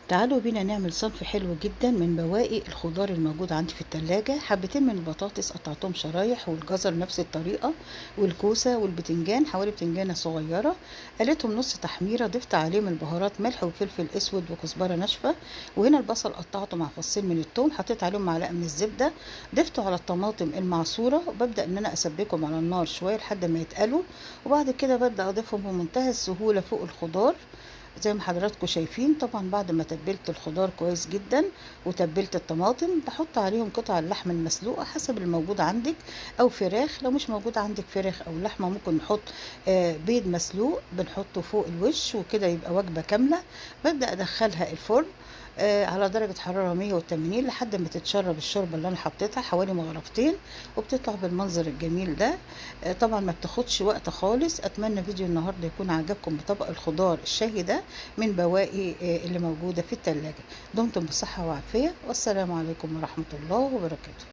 تعالوا بينا نعمل صنف حلو جدا من بواقي الخضار الموجود عندي في التلاجة. حبتين من البطاطس قطعتهم شرايح، والجزر نفس الطريقة، والكوسة والبتنجان حوالي بتنجانة صغيرة قليتهم نص تحميرة، ضفت عليهم البهارات ملح وفلفل اسود وكزبرة ناشفة. وهنا البصل قطعته مع فصين من الثوم، حطيت عليهم معلقة من الزبدة، ضفته على الطماطم المعصورة، وببدأ ان انا اسبكهم على النار شوية لحد ما يتقلوا. وبعد كده ببدأ اضيفهم بمنتهى السهولة فوق الخضار زي ما حضراتكم شايفين. طبعا بعد ما تبلت الخضار كويس جدا وتبلت الطماطم، بحط عليهم قطع اللحم المسلوقة حسب الموجود عندك، او فراخ. لو مش موجود عندك فراخ او لحمة ممكن نحط بيض مسلوق بنحطه فوق الوش، وكده يبقى وجبة كاملة. ببدأ ادخلها الفرن على درجة حرارة 180 لحد ما تتشرب الشوربة اللي انا حطيتها حوالي مغرفتين، وبتطلع بالمنظر الجميل ده. طبعا ما بتاخدش وقت خالص. اتمنى فيديو النهارده يكون عجبكم بطبق الخضار الشهي ده من بواقي اللي موجودة في التلاجة. دمتم بصحة وعافية، والسلام عليكم ورحمة الله وبركاته.